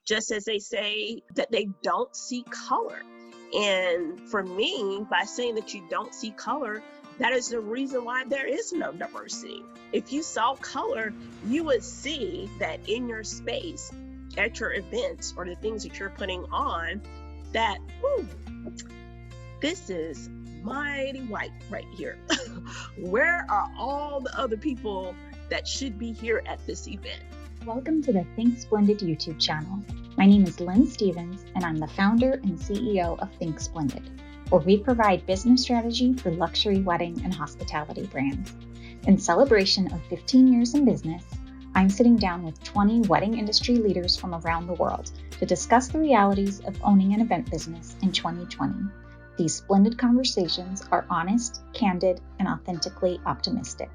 just as they say that they don't see color. And for me, by saying that you don't see color, that is the reason why there is no diversity. If you saw color, you would see that in your space, at your events or the things that you're putting on, that, whoo, this is mighty white right here. Where are all the other people that should be here at this event? Welcome to the Think Splendid YouTube channel. My name is Lynn Stevens, and I'm the founder and CEO of Think Splendid, where we provide business strategy for luxury wedding and hospitality brands. In celebration of 15 years in business, I'm sitting down with 20 wedding industry leaders from around the world to discuss the realities of owning an event business in 2020. These splendid conversations are honest, candid, and authentically optimistic.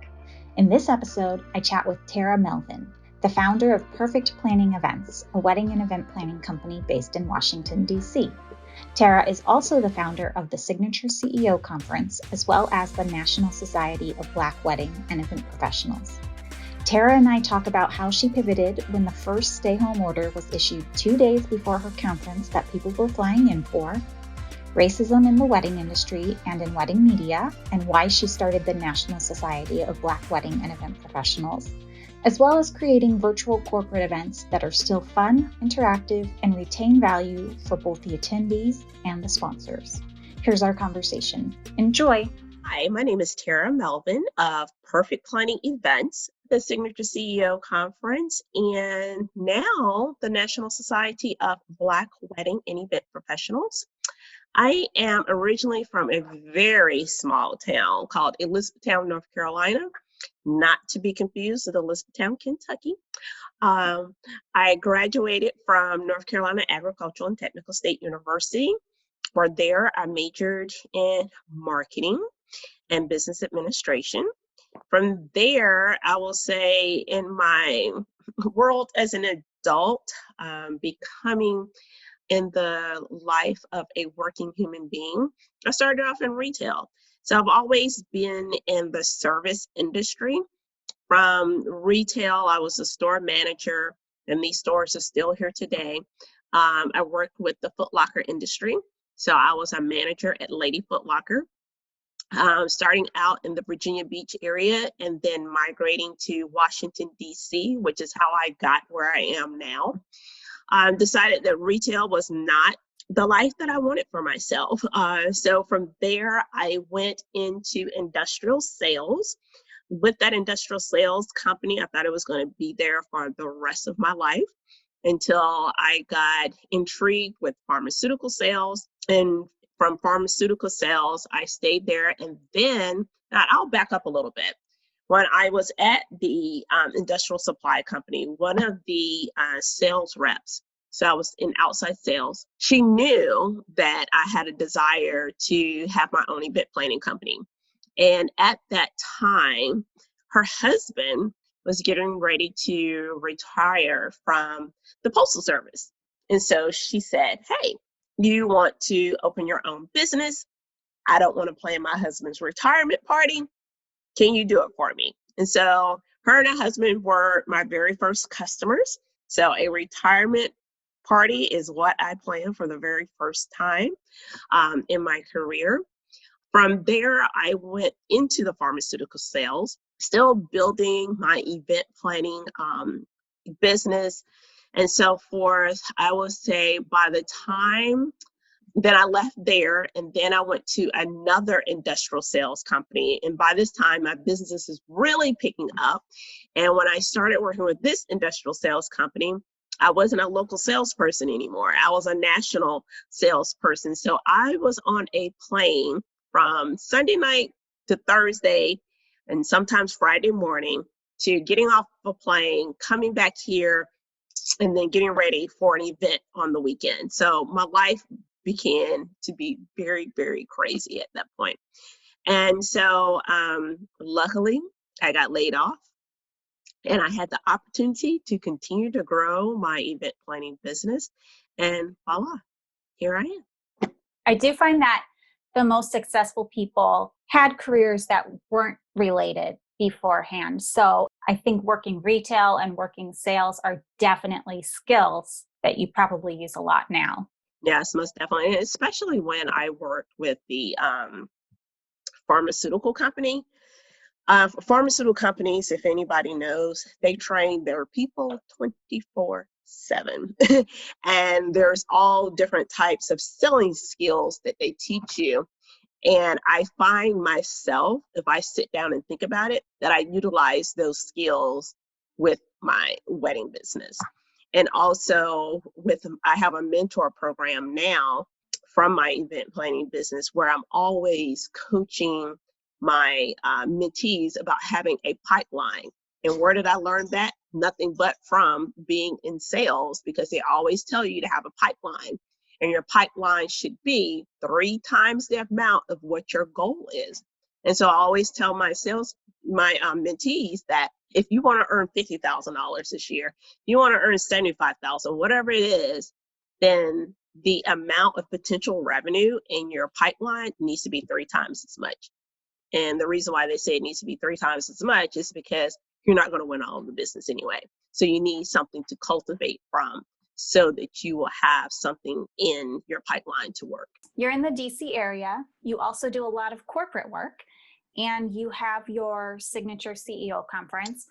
In this episode, I chat with Tara Melvin, the founder of Perfect Planning Events, a wedding and event planning company based in Washington, D.C. Tara is also the founder of the Signature CEO Conference, as well as the National Society of Black Wedding and Event Professionals. Tara and I talk about how she pivoted when the first stay-home order was issued 2 days before her conference that people were flying in for, racism in the wedding industry and in wedding media, and why she started the National Society of Black Wedding and Event Professionals, as well as creating virtual corporate events that are still fun, interactive, and retain value for both the attendees and the sponsors. Here's our conversation. Enjoy. Hi, my name is Tara Melvin of Perfect Planning Events, the Signature CEO Conference, and now the National Society of Black Wedding and Event Professionals. I am originally from a very small town called Elizabethtown, North Carolina, not to be confused with Elizabethtown, Kentucky. I graduated from North Carolina Agricultural and Technical State University. For there, I majored in marketing and business administration. From there, I will say in my world as an adult, becoming in the life of a working human being, I started off in retail. So I've always been in the service industry. From retail, I was a store manager, and these stores are still here today. I worked with the Foot Locker industry. So I was a manager at Lady Foot Locker, starting out in the Virginia Beach area and then migrating to Washington, D.C., which is how I got where I am now. Decided that retail was not the life that I wanted for myself. So from there, I went into industrial sales. With that industrial sales company, I thought it was going to be there for the rest of my life until I got intrigued with pharmaceutical sales. And from pharmaceutical sales, I stayed there. And then, now I'll back up a little bit. When I was at the industrial supply company, one of the sales reps, so I was in outside sales, she knew that I had a desire to have my own event planning company. And at that time, her husband was getting ready to retire from the Postal Service. And so she said, hey, you want to open your own business? I don't want to plan my husband's retirement party. Can you do it for me? And so her and her husband were my very first customers. So a retirement party is what I planned for the very first time in my career. From there, I went into the pharmaceutical sales, still building my event planning business and so forth. I would say by the time then I left there, and then I went to another industrial sales company. And by this time, my business is really picking up. And when I started working with this industrial sales company, I wasn't a local salesperson anymore. I was a national salesperson. So I was on a plane from Sunday night to Thursday, and sometimes Friday morning, to getting off a plane, coming back here, and then getting ready for an event on the weekend. So my life began to be very, very crazy at that point. And so luckily, I got laid off, and I had the opportunity to continue to grow my event planning business. And voila, here I am. I do find that the most successful people had careers that weren't related beforehand. So I think working retail and working sales are definitely skills that you probably use a lot now. Yes, most definitely. And especially when I worked with the pharmaceutical company. Pharmaceutical companies, if anybody knows, they train their people 24/7. And there's all different types of selling skills that they teach you. And I find myself, if I sit down and think about it, that I utilize those skills with my wedding business. And also I have a mentor program now from my event planning business where I'm always coaching my mentees about having a pipeline. And where did I learn that? Nothing but from being in sales, because they always tell you to have a pipeline. And your pipeline should be 3 times the amount of what your goal is. And so I always tell my mentees that if you want to earn $50,000 this year, you want to earn 75,000, whatever it is, then the amount of potential revenue in your pipeline needs to be 3 times as much. And the reason why they say it needs to be 3 times as much is because you're not going to win all of the business anyway. So you need something to cultivate from, so that you will have something in your pipeline to work. You're in the DC area. You also do a lot of corporate work, and you have your signature CEO conference.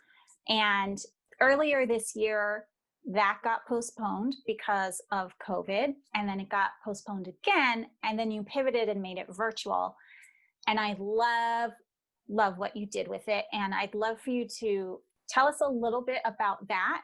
And earlier this year, that got postponed because of COVID, and then it got postponed again, and then you pivoted and made it virtual. And I love what you did with it. And I'd love for you to tell us a little bit about that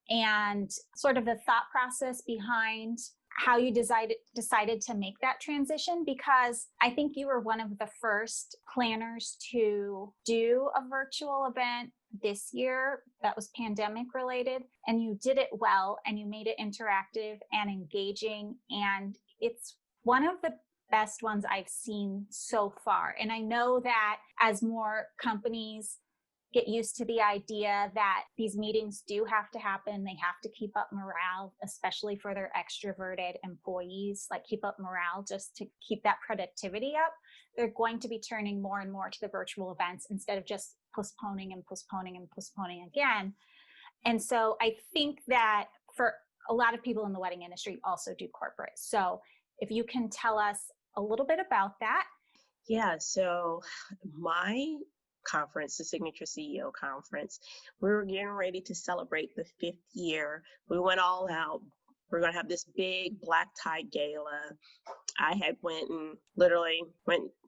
and sort of the thought process behind how you decided to make that transition, because I think you were one of the first planners to do a virtual event this year that was pandemic related, and you did it well, and you made it interactive and engaging, and it's one of the best ones I've seen so far. And I know that as more companies get used to the idea that these meetings do have to happen, they have to keep up morale, especially for their extroverted employees, like keep up morale just to keep that productivity up. They're going to be turning more and more to the virtual events instead of just postponing and postponing and postponing again. And so I think that for a lot of people in the wedding industry also do corporate. So if you can tell us a little bit about that. Yeah, so my conference, the Signature CEO Conference, we were getting ready to celebrate the 5th year. We went all out. We're going to have this big black tie gala. I had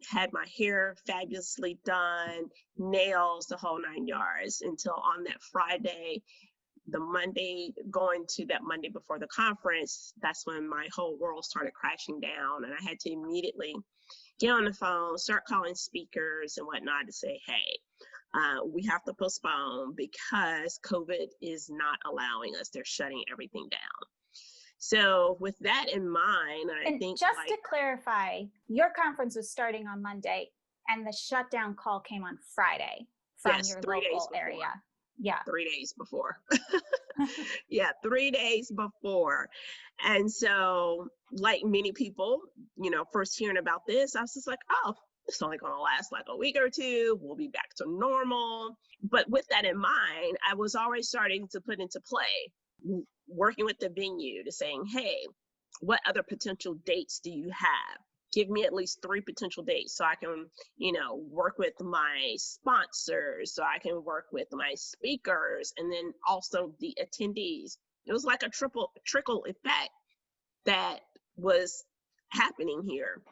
had my hair fabulously done, nails, the whole 9 yards, until on that Friday, going to that Monday before the conference, that's when my whole world started crashing down. And I had to immediately get on the phone, start calling speakers and whatnot to say, hey, we have to postpone because COVID is not allowing us. They're shutting everything down. So with that in mind, I think just to clarify, your conference was starting on Monday and the shutdown call came on Friday from your local area. Yeah. 3 days before. Yeah, 3 days before. And so, like many people, first hearing about this, I was just like, oh, it's only going to last like a week or two. We'll be back to normal. But with that in mind, I was already starting to put into play, working with the venue to saying, hey, what other potential dates do you have? Give me at least 3 potential dates so I can, work with my sponsors, so I can work with my speakers, and then also the attendees. It was like a trickle effect that was happening here.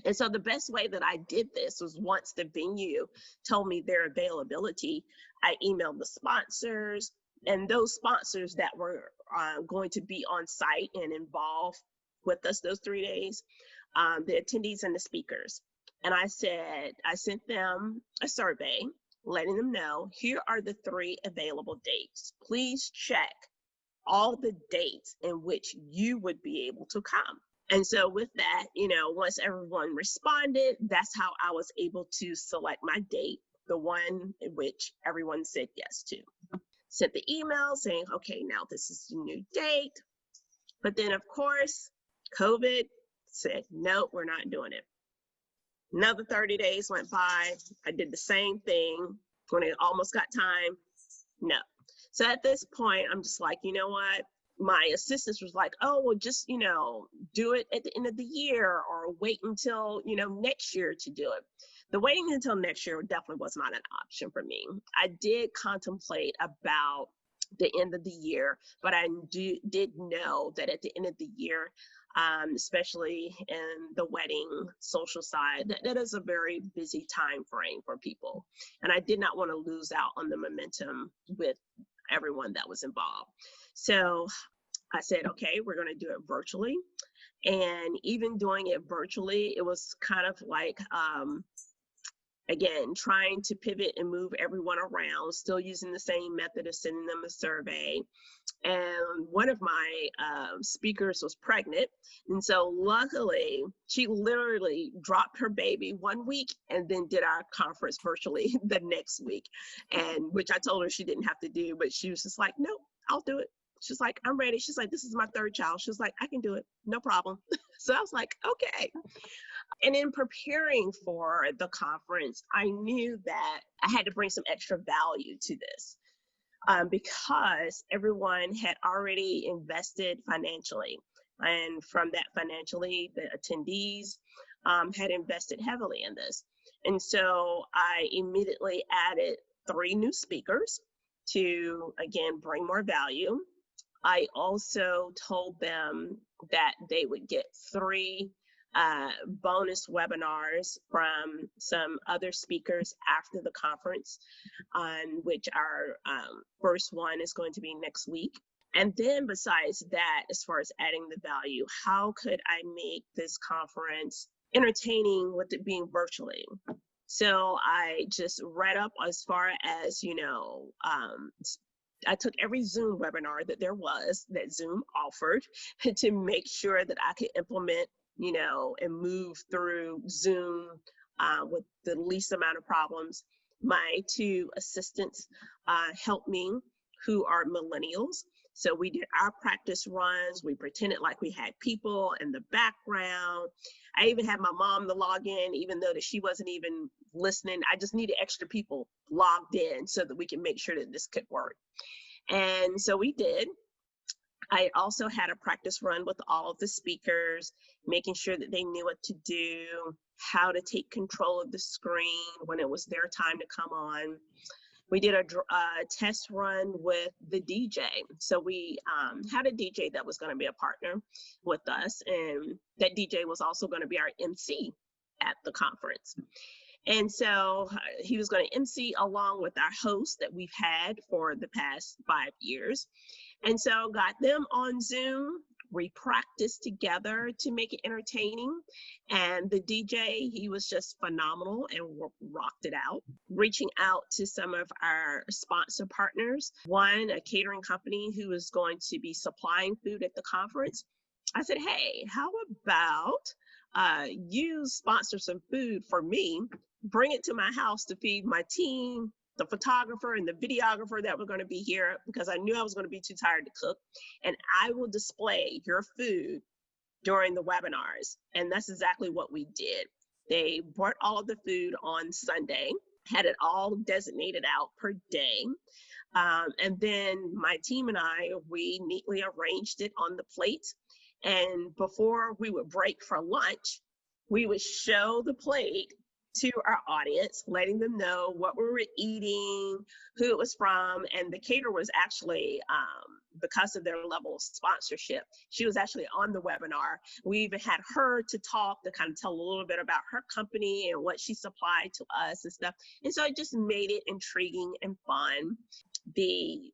And so the best way that I did this was, once the venue told me their availability, I emailed the sponsors, and those sponsors that were going to be on site and involved with us those 3 days, the attendees and the speakers. And I sent them a survey letting them know, here are the 3 available dates. Please check all the dates in which you would be able to come. And so with that, once everyone responded, that's how I was able to select my date, the one in which everyone said yes to. Sent the email saying, okay, now this is the new date. But then, of course, COVID said, no, we're not doing it. Another 30 days went by. I did the same thing. When it almost got time, no. So at this point, I'm just like, you know what? my assistants was like, oh, well, just, do it at the end of the year or wait until, next year to do it. The waiting until next year definitely was not an option for me. I did contemplate about the end of the year, but I did know that at the end of the year, especially in the wedding social side, that is a very busy time frame for people. And I did not want to lose out on the momentum with everyone that was involved. So I said, okay, we're going to do it virtually. And even doing it virtually, it was kind of like, again, trying to pivot and move everyone around, still using the same method of sending them a survey. And one of my speakers was pregnant. And so luckily, she literally dropped her baby 1 week and then did our conference virtually the next week. And which I told her she didn't have to do, but she was just like, no, I'll do it. She's like, I'm ready. She's like, this is my third child. She was like, I can do it. No problem. So I was like, okay. And in preparing for the conference, I knew that I had to bring some extra value to this. Because everyone had already invested financially. And from that financially, the attendees had invested heavily in this. And so I immediately added 3 new speakers to, again, bring more value. I also told them that they would get 3 bonus webinars from some other speakers after the conference, on which our first one is going to be next week. And then besides that, as far as adding the value, how could I make this conference entertaining with it being virtually? So I just read up as far as, I took every Zoom webinar that there was that Zoom offered to make sure that I could implement, and move through Zoom with the least amount of problems. My 2 assistants helped me, who are millennials. So we did our practice runs. We pretended like we had people in the background. I even had my mom to log in, even though that she wasn't even listening. I just needed extra people logged in so that we can make sure that this could work. And so we did. I also had a practice run with all of the speakers, making sure that they knew what to do, how to take control of the screen when it was their time to come on. We did a test run with the DJ. So we had a DJ that was going to be a partner with us, and that DJ was also going to be our MC at the conference. And so he was going to MC along with our host that we've had for the past 5 years. And so got them on Zoom. We practiced together to make it entertaining. And the DJ, he was just phenomenal and rocked it out. Reaching out to some of our sponsor partners, one, a catering company who is going to be supplying food at the conference. I said, hey, how about you sponsor some food for me, bring it to my house to feed my team, the photographer and the videographer that were going to be here, because I knew I was going to be too tired to cook, and I will display your food during the webinars. And that's exactly what we did. They brought all of the food on Sunday, had it all designated out per day. And then my team and I, we neatly arranged it on the plate. And before we would break for lunch, we would show the plate to our audience, letting them know what we were eating, who it was from. And the caterer was actually, because of their level of sponsorship, she was actually on the webinar. We even had her to talk, to kind of tell a little bit about her company and what she supplied to us and stuff. And so it just made it intriguing and fun. The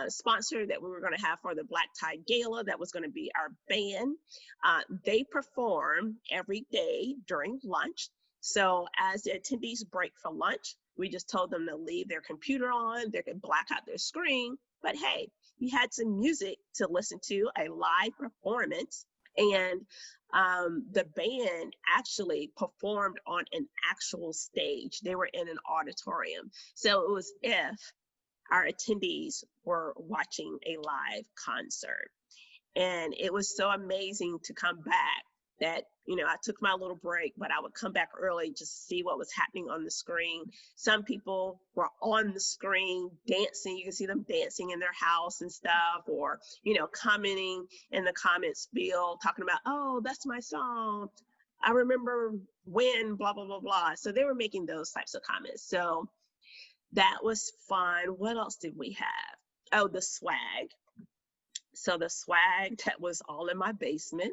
sponsor that we were going to have for the Black Tie Gala, that was going to be our band. They perform every day during lunch. So as the attendees break for lunch, we just told them to leave their computer on, they could black out their screen. But hey, we had some music to listen to, a live performance. And the band actually performed on an actual stage. They were in an auditorium. So it was if our attendees were watching a live concert. And it was so amazing to come back that, I took my little break, but I would come back early just to see what was happening on the screen. Some people were on the screen dancing. You can see them dancing in their house and stuff, or, commenting in the comments field, talking about, oh, that's my song. I remember when, blah, blah, blah, blah. So they were making those types of comments. So that was fun. What else did we have? Oh, the swag. So the swag that was all in my basement,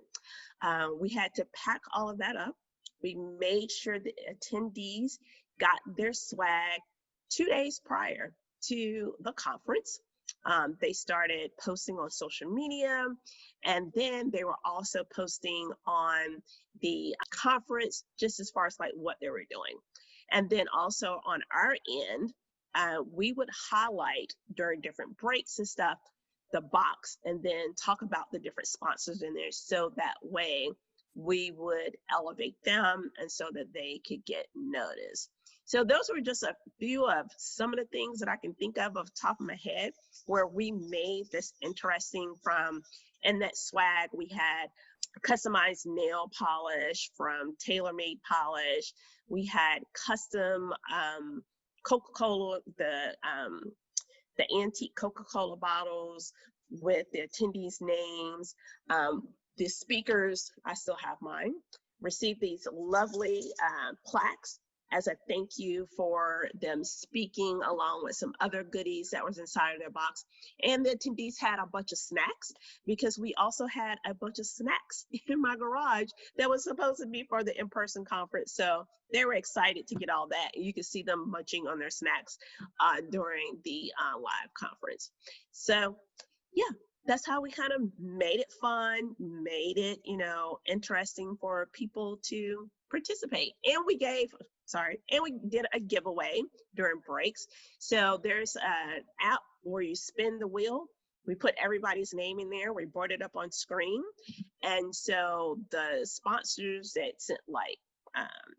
we had to pack all of that up. We made sure the attendees got their swag 2 days prior to the conference. They started posting on social media, and then they were also posting on the conference, just as far as like what they were doing. And then also on our end, we would highlight during different breaks and stuff the box, and then talk about the different sponsors in there, so that way we would elevate them and so that they could get noticed. So those were just a few of some of the things that I can think of off the top of my head where we made this interesting. From in that swag, we had customized nail polish from TaylorMade Polish. We had custom Coca-Cola, the antique Coca-Cola bottles with the attendees' names. The speakers, I still have mine, received these lovely plaques as a thank you for them speaking, along with some other goodies that was inside of their box. And the attendees had a bunch of snacks, because we also had a bunch of snacks in my garage that was supposed to be for the in-person conference. So they were excited to get all that. You could see them munching on their snacks during the live conference. So yeah, that's how we kind of made it fun, made it, interesting for people to participate. And we did a giveaway during breaks. So there's an app where you spin the wheel. We put everybody's name in there. We brought it up on screen. And so the sponsors that sent like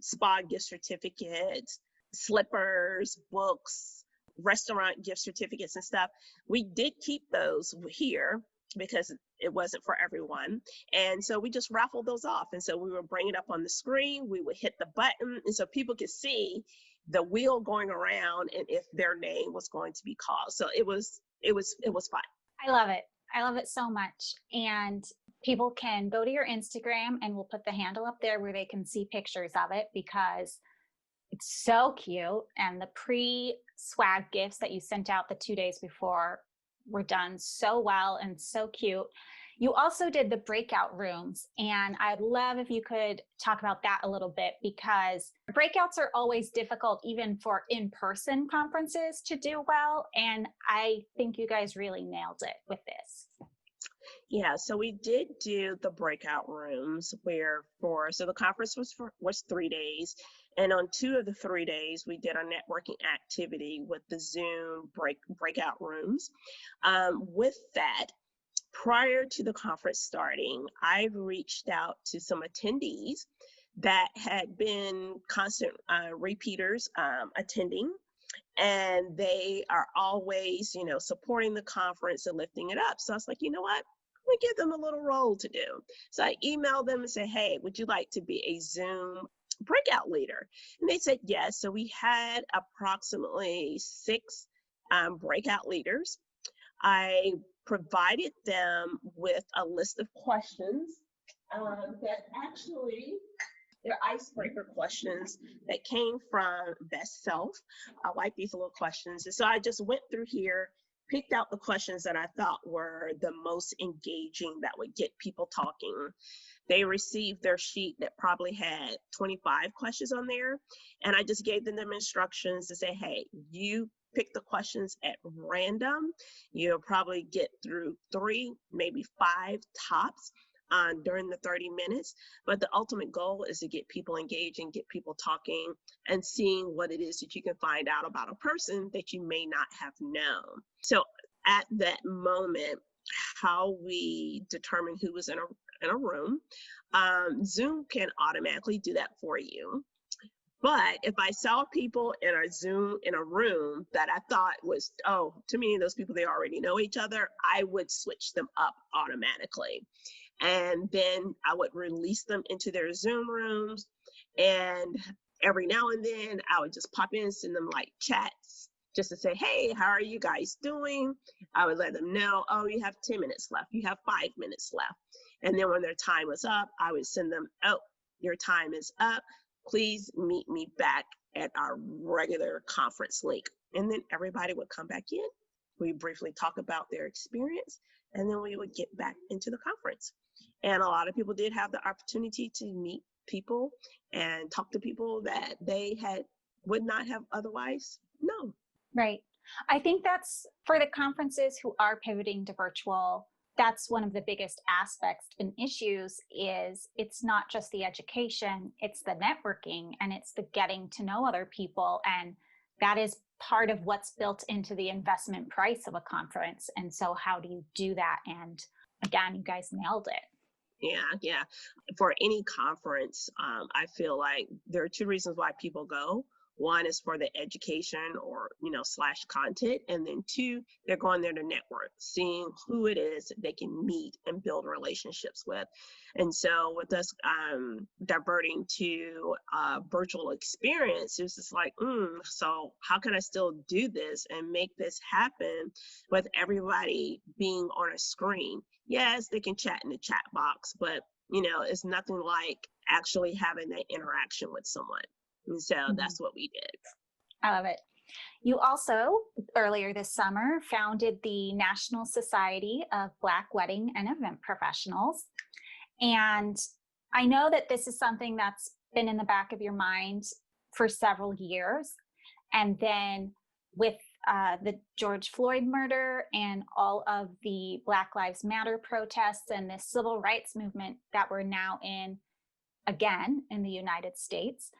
spa gift certificates, slippers, books, restaurant gift certificates and stuff, we did keep those here because it wasn't for everyone. And so we just raffled those off. And so we would bring it up on the screen, we would hit the button, and so people could see the wheel going around and if their name was going to be called. So it was fun. I love it. I love it so much. And people can go to your Instagram, and we'll put the handle up there where they can see pictures of it, because it's so cute. And the pre-swag gifts that you sent out the 2 days before were done so well and so cute. You also did the breakout rooms, and I'd love if you could talk about that a little bit, because breakouts are always difficult, even for in-person conferences, to do well. And I think you guys really nailed it with this. Yeah, so we did do the breakout rooms so the conference was 3 days. And on 2 of the 3 days, we did a networking activity with the Zoom breakout rooms. With that, prior to the conference starting, I reached out to some attendees that had been constant repeaters attending. And they are always, supporting the conference and lifting it up. So I was like, you know what? We give them a little role to do. So I emailed them and said, hey, would you like to be a Zoom breakout leader? And they said yes. So we had approximately 6 breakout leaders. I provided them with a list of questions that actually, they're icebreaker questions that came from Best Self. I like these little questions. And so I just went through here, picked out the questions that I thought were the most engaging, that would get people talking. They received their sheet that probably had 25 questions on there. And I just gave them instructions to say, hey, you pick the questions at random. You'll probably get through 3, maybe 5 tops during the 30 minutes. But the ultimate goal is to get people engaged and get people talking and seeing what it is that you can find out about a person that you may not have known. So at that moment, how we determine who was in a room, Zoom can automatically do that for you. But if I saw people in a room that I thought was, to me, those people, they already know each other, I would switch them up automatically. And then I would release them into their Zoom rooms. And every now and then I would just pop in and send them like chats just to say, hey, how are you guys doing? I would let them know, oh, you have 10 minutes left. You have 5 minutes left. And then when their time was up, I would send them, oh, your time is up. Please meet me back at our regular conference link. And then everybody would come back in. We briefly talk about their experience, and then we would get back into the conference. And a lot of people did have the opportunity to meet people and talk to people that they would not have otherwise known. Right. I think that's for the conferences who are pivoting to virtual. That's one of the biggest aspects and issues is it's not just the education, it's the networking and it's the getting to know other people. And that is part of what's built into the investment price of a conference. And so how do you do that? And again, you guys nailed it. Yeah. For any conference, I feel like there are two reasons why people go. One is for the education or, / content. And then two, they're going there to network, seeing who it is that they can meet and build relationships with. And so with us diverting to a virtual experience, it's just like, so how can I still do this and make this happen with everybody being on a screen? Yes, they can chat in the chat box, but, it's nothing like actually having that interaction with someone. And so that's what we did. I love it. You also, earlier this summer, founded the National Society of Black Wedding and Event Professionals. And I know that this is something that's been in the back of your mind for several years. And then with the George Floyd murder and all of the Black Lives Matter protests and the civil rights movement that we're now in again in the United States.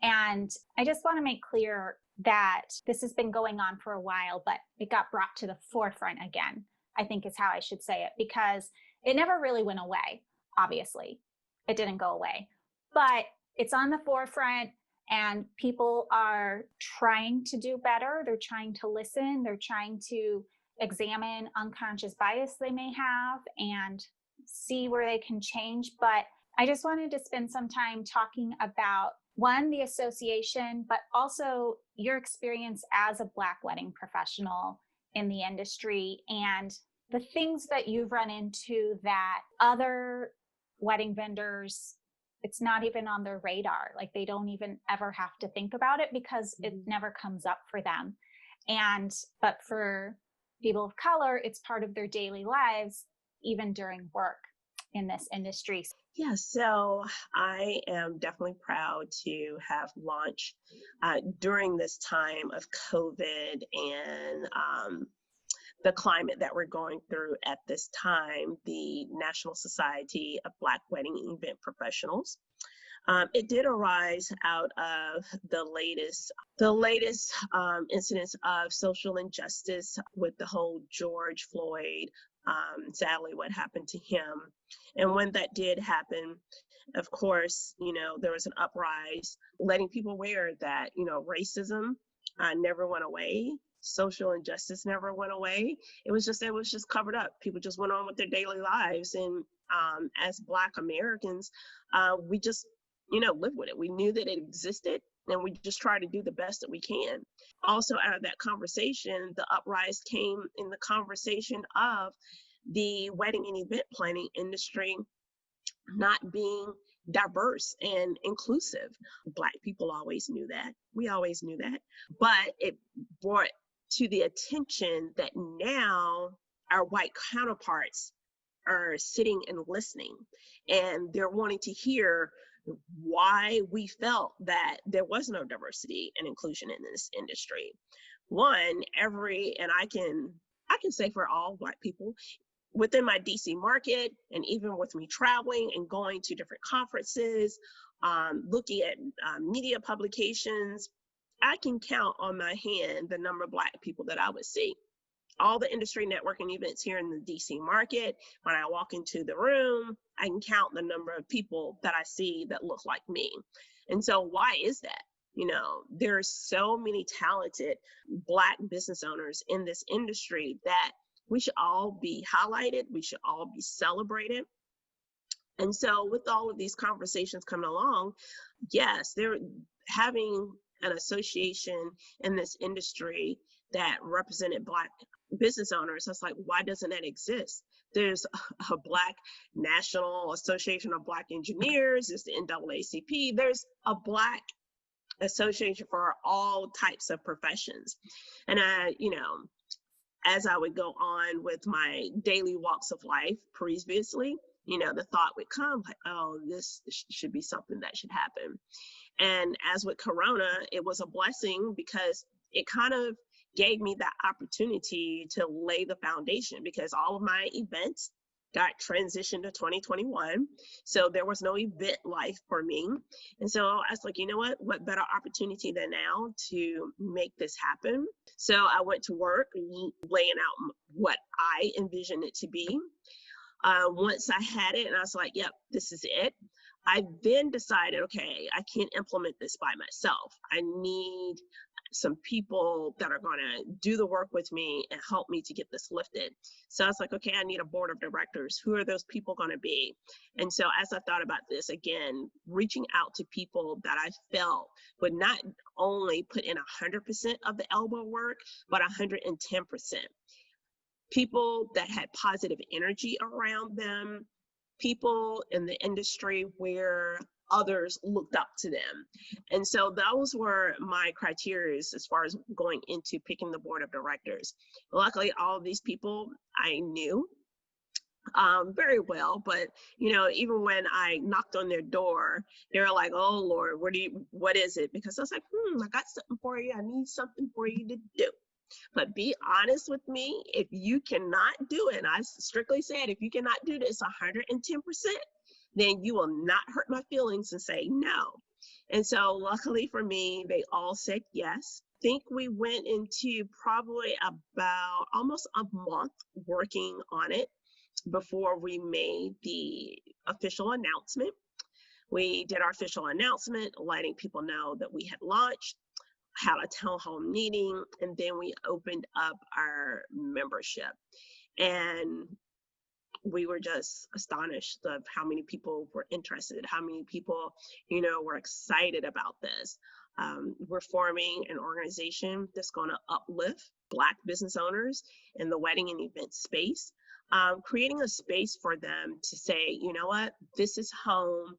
And I just want to make clear that this has been going on for a while, but it got brought to the forefront again, I think is how I should say it, because it never really went away. Obviously, it didn't go away, but it's on the forefront and people are trying to do better. They're trying to listen. They're trying to examine unconscious bias they may have and see where they can change. But I just wanted to spend some time talking about one, the association, but also your experience as a Black wedding professional in the industry and the things that you've run into that other wedding vendors, it's not even on their radar. Like they don't even ever have to think about it because it never comes up for them. But for people of color, it's part of their daily lives, even during work in this industry. Yeah, so I am definitely proud to have launched during this time of COVID and the climate that we're going through at this time, the National Society of Black Wedding and Event Professionals. It did arise out of the latest incidents of social injustice with the whole George Floyd, sadly what happened to him. And when that did happen, of course, there was an uprise, letting people aware that, racism never went away. Social injustice never went away. It was just covered up. People just went on with their daily lives. And as Black Americans, we just, live with it. We knew that it existed and we just try to do the best that we can. Also out of that conversation, the uprise came in the conversation of the wedding and event planning industry not being diverse and inclusive. Black people always knew that. We always knew that. But it brought to the attention that now our white counterparts are sitting and listening, and they're wanting to hear why we felt that there was no diversity and inclusion in this industry. One, and I can say for all Black people, within my DC market, and even with me traveling and going to different conferences, looking at media publications, I can count on my hand the number of Black people that I would see. All the industry networking events here in the DC market, when I walk into the room, I can count the number of people that I see that look like me. And so why is that? There's so many talented Black business owners in this industry that we should all be highlighted. We should all be celebrated. And so with all of these conversations coming along, yes, they're having an association in this industry that represented Black business owners. I was like, why doesn't that exist? There's a Black National Association of Black Engineers, there's the NAACP, there's a Black association for all types of professions. And as I would go on with my daily walks of life previously, the thought would come like, oh, this should be something that should happen. And as with Corona, it was a blessing because it kind of gave me that opportunity to lay the foundation, because all of my events got transitioned to 2021. So there was no event life for me. And so I was like, you know what better opportunity than now to make this happen? So I went to work laying out what I envisioned it to be. Once I had it and I was like, yep, this is it. I then decided, okay, I can't implement this by myself. I need some people that are going to do the work with me and help me to get this lifted. So I was like, okay, I need a board of directors. Who are those people going to be? And so as I thought about this, again, reaching out to people that I felt would not only put in 100% of the elbow work, but 110%. People that had positive energy around them, people in the industry where others looked up to them. And so those were my criteria as far as going into picking the board of directors. Luckily, all of these people I knew very well, but even when I knocked on their door, they were like, oh Lord, what is it? Because I was like, I got something for you. I need something for you to do. But be honest with me, if you cannot do it, and I strictly said, if you cannot do this 110%, then you will not hurt my feelings and say no. And so luckily for me, they all said yes. I think we went into probably about almost a month working on it before we made the official announcement. We did our official announcement, letting people know that we had launched, had a town hall meeting, and then we opened up our membership. And we were just astonished of how many people were interested, how many people, were excited about this. We're forming an organization that's going to uplift Black business owners in the wedding and event space, creating a space for them to say, you know what, this is home,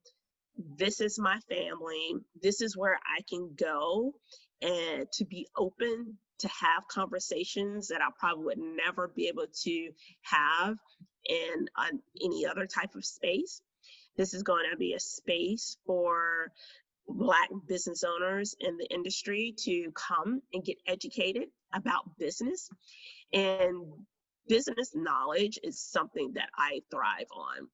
this is my family, this is where I can go and to be open to have conversations that I probably would never be able to have in any other type of space. This is going to be a space for Black business owners in the industry to come and get educated about business. And business knowledge is something that I thrive on.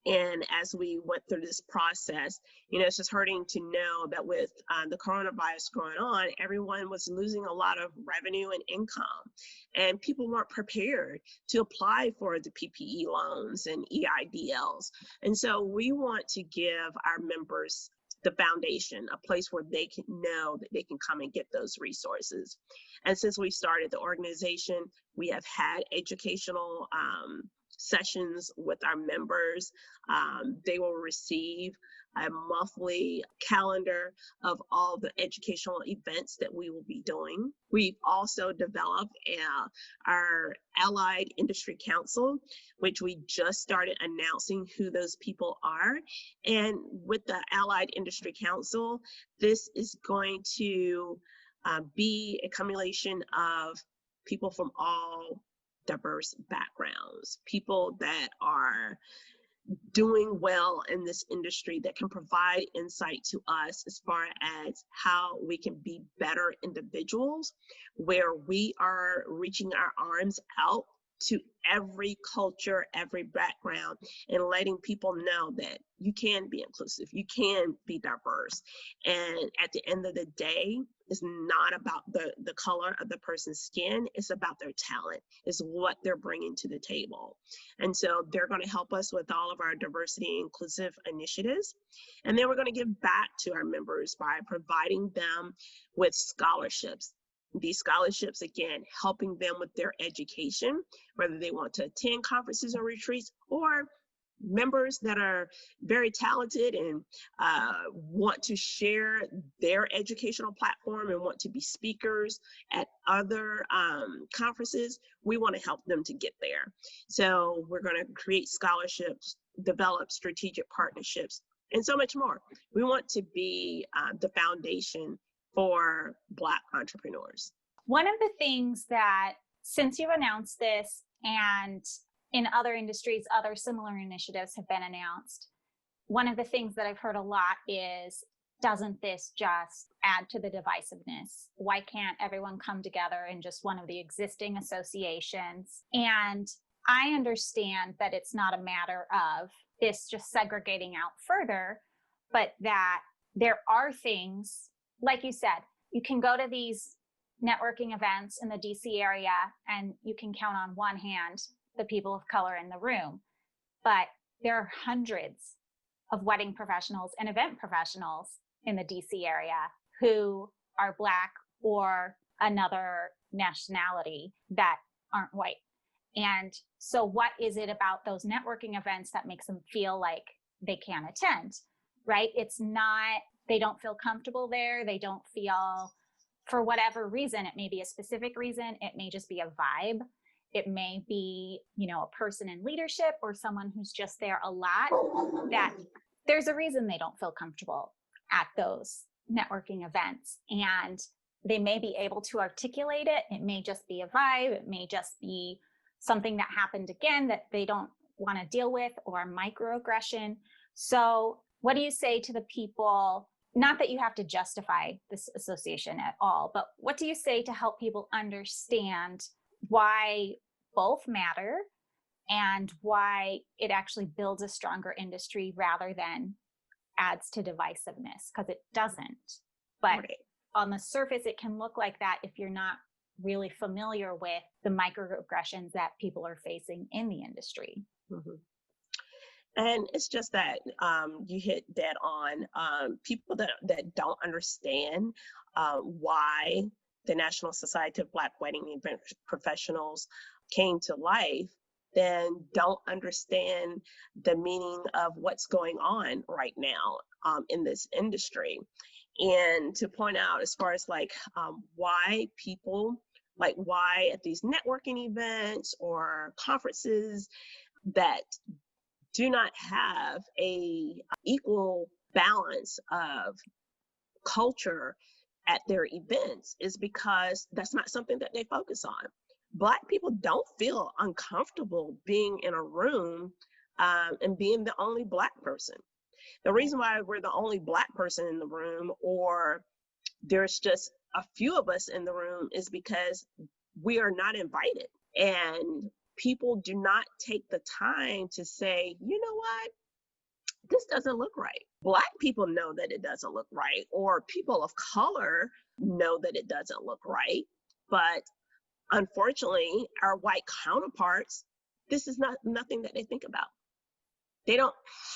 And as we went through this process, it's just hurting to know that with the coronavirus going on, everyone was losing a lot of revenue and income, and people weren't prepared to apply for the PPE loans and EIDLs. And so we want to give our members the foundation, a place where they can know that they can come and get those resources. And since we started the organization, we have had educational sessions with our members. They will receive a monthly calendar of all the educational events that we will be doing. We've also developed our Allied Industry Council, which we just started announcing who those people are. And with the Allied Industry Council, this is going to be a accumulation of people from all diverse backgrounds, people that are doing well in this industry that can provide insight to us as far as how we can be better individuals, where we are reaching our arms out to every culture, every background, and letting people know that you can be inclusive, you can be diverse. And at the end of the day, it's not about the color of the person's skin, it's about their talent, it's what they're bringing to the table. And so they're going to help us with all of our diversity and inclusive initiatives. And then we're going to give back to our members by providing them with scholarships. These scholarships, again, helping them with their education, whether they want to attend conferences or retreats, or members that are very talented and want to share their educational platform and want to be speakers at other conferences, we want to help them to get there. So we're going to create scholarships, develop strategic partnerships, and so much more. We want to be the foundation for Black entrepreneurs. One of the things that, since you've announced this and in other industries, other similar initiatives have been announced, one of the things that I've heard a lot is, doesn't this just add to the divisiveness? Why can't everyone come together in just one of the existing associations? And I understand that it's not a matter of this just segregating out further, but that there are things, like you said, you can go to these networking events in the DC area and you can count on one hand the people of color in the room, but there are hundreds of wedding professionals and event professionals in the DC area who are Black or another nationality that aren't white. And so what is it about those networking events that makes them feel like they can't attend, right? It's not, they don't feel comfortable there. They don't feel, for whatever reason, it may be a specific reason. It may just be a vibe. It may be, a person in leadership or someone who's just there a lot, that there's a reason they don't feel comfortable at those networking events. And they may be able to articulate it. It may just be a vibe. It may just be something that happened again that they don't want to deal with, or microaggression. So what do you say to the people? Not that you have to justify this association at all, but what do you say to help people understand why both matter and why it actually builds a stronger industry rather than adds to divisiveness? Because it doesn't. But Right. On the surface, it can look like that if you're not really familiar with the microaggressions that people are facing in the industry. Mm-hmm. And it's just that you hit dead on. People that don't understand why the National Society of Black Wedding Event Professionals came to life, then don't understand the meaning of what's going on right now in this industry. And to point out, as far as why people, why at these networking events or conferences that do not have a equal balance of culture at their events, is because that's not something that they focus on. Black people don't feel uncomfortable being in a room and being the only Black person. The reason why we're the only Black person in the room, or there's just a few of us in the room, is because we are not invited. And people do not take the time to say, you know what, this doesn't look right. Black people know that it doesn't look right, or people of color know that it doesn't look right. But unfortunately, our white counterparts, this is nothing that they think about. They don't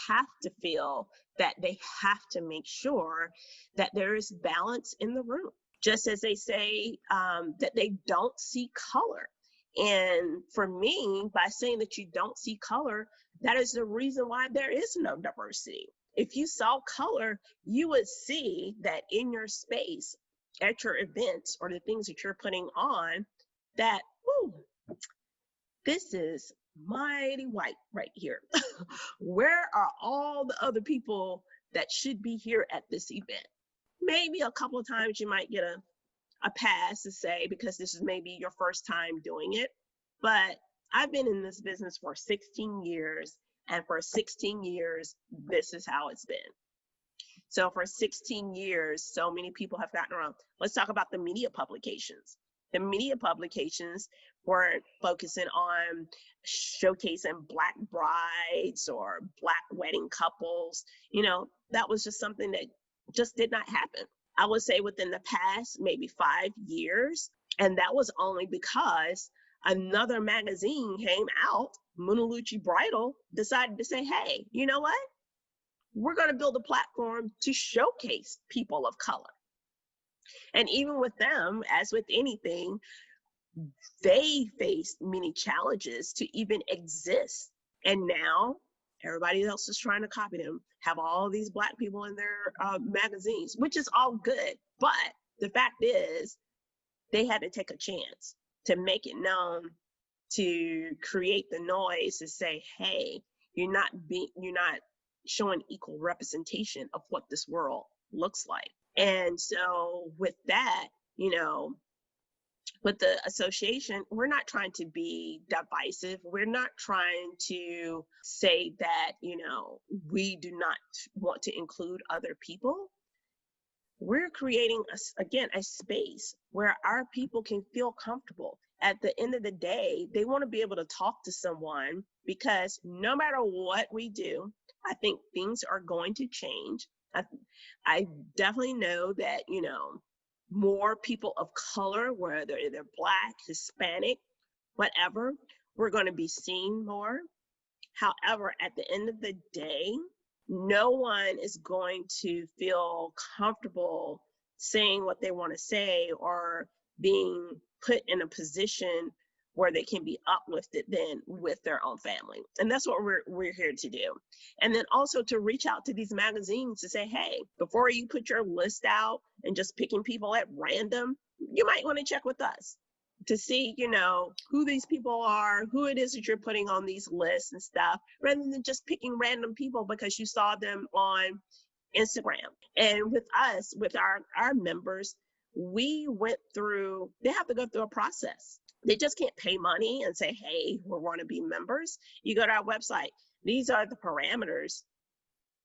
have to feel that they have to make sure that there is balance in the room, just as they say that they don't see color. And for me, by saying that you don't see color, that is the reason why there is no diversity. If you saw color, you would see that in your space, at your events, or the things that you're putting on, that, whoo, this is mighty white right here. Where are all the other people that should be here at this event? Maybe a couple of times you might get a pass to say, because this is maybe your first time doing it. But I've been in this business for 16 years, and for 16 years, this is how it's been. So for 16 years, so many people have gotten around. Let's talk about the media publications. The media publications weren't focusing on showcasing Black brides or Black wedding couples. That was just something that just did not happen. I would say within the past maybe 5 years, and that was only because another magazine came out, Munaluchi Bridal, decided to say, hey, you know what? We're going to build a platform to showcase people of color. And even with them, as with anything, they faced many challenges to even exist. And now Everybody else is trying to copy them, have all these Black people in their magazines, which is all good. But the fact is, they had to take a chance to make it known, to create the noise, to say, hey, you're not showing equal representation of what this world looks like. And so with that, with the association, we're not trying to be divisive. We're not trying to say that, we do not want to include other people. We're creating, a space where our people can feel comfortable. At the end of the day, they want to be able to talk to someone, because no matter what we do, I think things are going to change. I definitely know that, more people of color, whether they're Black, Hispanic, whatever, we're going to be seen more. However, at the end of the day, no one is going to feel comfortable saying what they want to say or being put in a position where they can be uplifted then with their own family. And that's what we're here to do. And then also to reach out to these magazines to say, hey, before you put your list out and just picking people at random, you might want to check with us to see, who these people are, who it is that you're putting on these lists and stuff, rather than just picking random people because you saw them on Instagram. And with us, with our members, they have to go through a process. They just can't pay money and say, hey, we want to be members. You go to our website. These are the parameters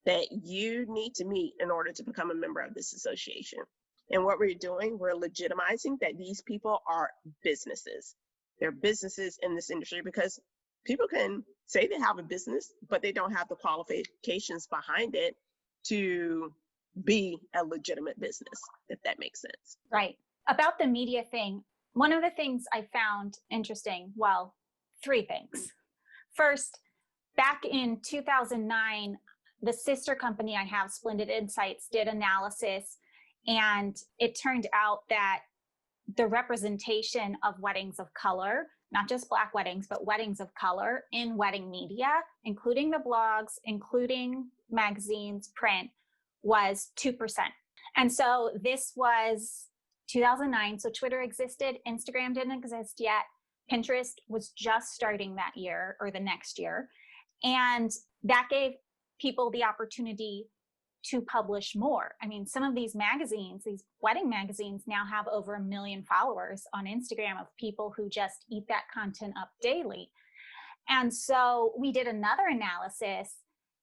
that you need to meet in order to become a member of this association. And what we're doing, we're legitimizing that these people are businesses. They're businesses in this industry, because people can say they have a business, but they don't have the qualifications behind it to be a legitimate business, if that makes sense. Right. About the media thing, one of the things I found interesting, well, three things. First, back in 2009, the sister company I have, Splendid Insights, did analysis, and it turned out that the representation of weddings of color, not just Black weddings, but weddings of color in wedding media, including the blogs, including magazines, print, was 2%. And so this was 2009. So Twitter existed, Instagram didn't exist yet. Pinterest was just starting that year or the next year. And that gave people the opportunity to publish more. I mean, some of these magazines, these wedding magazines, now have over 1 million followers on Instagram of people who just eat that content up daily. And so we did another analysis,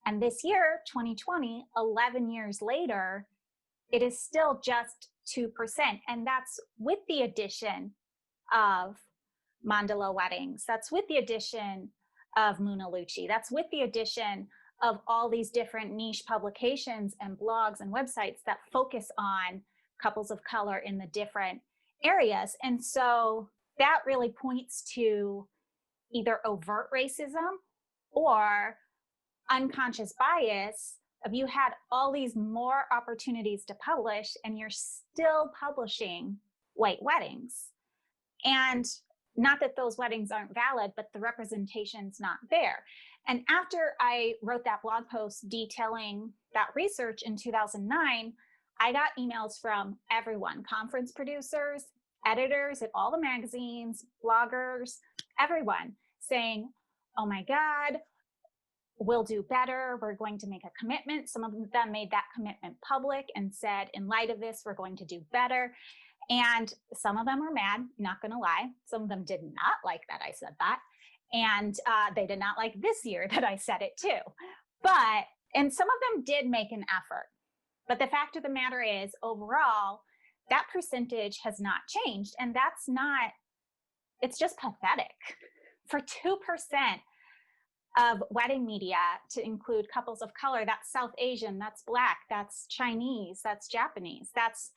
and this year, 2020, 11 years later, it is still just 2%. And that's with the addition of Mandala Weddings. That's with the addition of Muna Lucci. That's with the addition of all these different niche publications and blogs and websites that focus on couples of color in the different areas. And so that really points to either overt racism or unconscious bias of you had all these more opportunities to publish and you're still publishing white weddings. And not that those weddings aren't valid, but the representation's not there. And after I wrote that blog post detailing that research in 2009, I got emails from everyone, conference producers, editors at all the magazines, bloggers, everyone saying, oh my God, we'll do better. We're going to make a commitment. Some of them made that commitment public and said, in light of this, we're going to do better. And some of them are mad, not going to lie. Some of them did not like that I said that. And they did not like this year that I said it too. And some of them did make an effort. But the fact of the matter is, overall, that percentage has not changed. And it's just pathetic. For 2% of wedding media to include couples of color, that's South Asian, that's Black, that's Chinese, that's Japanese, that's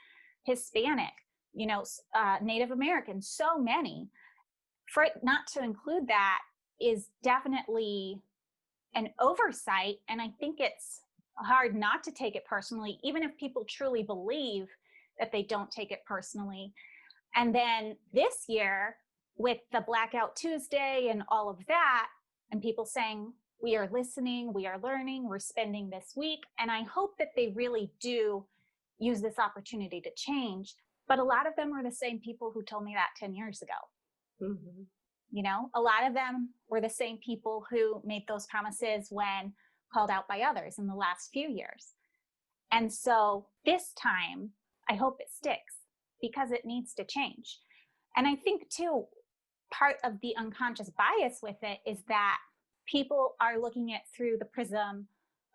Hispanic, Native American, so many. For it not to include that is definitely an oversight. And I think it's hard not to take it personally, even if people truly believe that they don't take it personally. And then this year, with the Blackout Tuesday and all of that, and people saying, we are listening, we are learning, we're spending this week. And I hope that they really do use this opportunity to change. But a lot of them were the same people who told me that 10 years ago. Mm-hmm. You know, a lot of them were the same people who made those promises when called out by others in the last few years. And so this time, I hope it sticks because it needs to change. And I think too, part of the unconscious bias with it is that people are looking at through the prism